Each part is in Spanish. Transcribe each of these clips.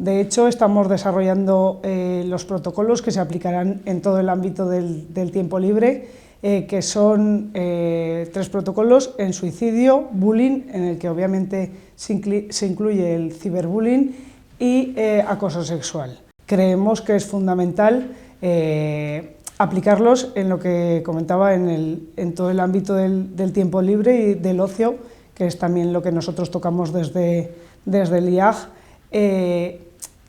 De hecho, estamos desarrollando los protocolos que se aplicarán en todo el ámbito del tiempo libre, que son 3 protocolos en suicidio, bullying, en el que obviamente se incluye el ciberbullying, y acoso sexual. Creemos que es fundamental aplicarlos en lo que comentaba en todo el ámbito del tiempo libre y del ocio, que es también lo que nosotros tocamos desde el IAG,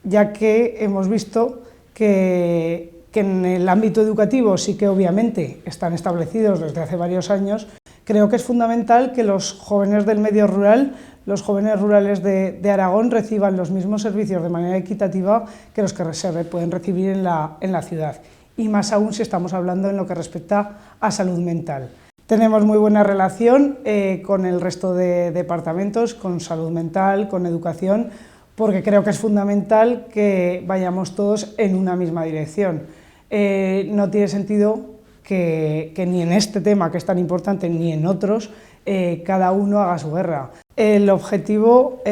ya que hemos visto que en el ámbito educativo sí que obviamente están establecidos desde hace varios años. Creo que es fundamental que los jóvenes del medio rural, los jóvenes rurales de Aragón, reciban los mismos servicios de manera equitativa que los que se pueden recibir en la ciudad, y más aún si estamos hablando en lo que respecta a salud mental. Tenemos muy buena relación con el resto de departamentos, con salud mental, con educación, porque creo que es fundamental que vayamos todos en una misma dirección. No tiene sentido que ni en este tema, que es tan importante, ni en otros, cada uno haga su guerra. El objetivo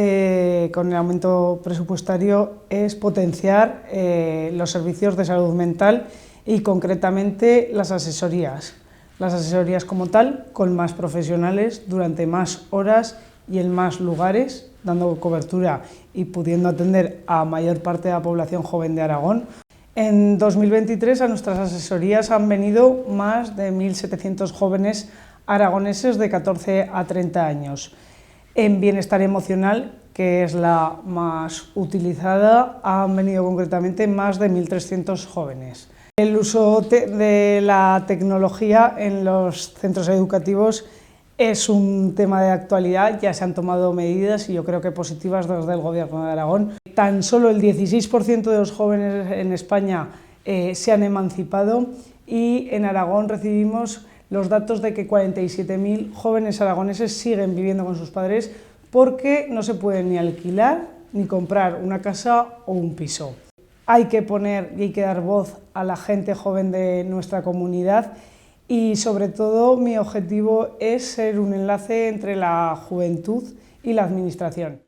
con el aumento presupuestario es potenciar los servicios de salud mental y concretamente las asesorías como tal, con más profesionales durante más horas y en más lugares, dando cobertura y pudiendo atender a mayor parte de la población joven de Aragón. En 2023 a nuestras asesorías han venido más de 1.700 jóvenes aragoneses de 14 a 30 años. En bienestar emocional, que es la más utilizada, han venido concretamente más de 1.300 jóvenes. El uso de la tecnología en los centros educativos es un tema de actualidad, ya se han tomado medidas y yo creo que positivas desde el Gobierno de Aragón. Tan solo el 16% de los jóvenes en España se han emancipado, y en Aragón recibimos los datos de que 47.000 jóvenes aragoneses siguen viviendo con sus padres porque no se pueden ni alquilar ni comprar una casa o un piso. Hay que poner y hay que dar voz a la gente joven de nuestra comunidad, y sobre todo mi objetivo es ser un enlace entre la juventud y la administración.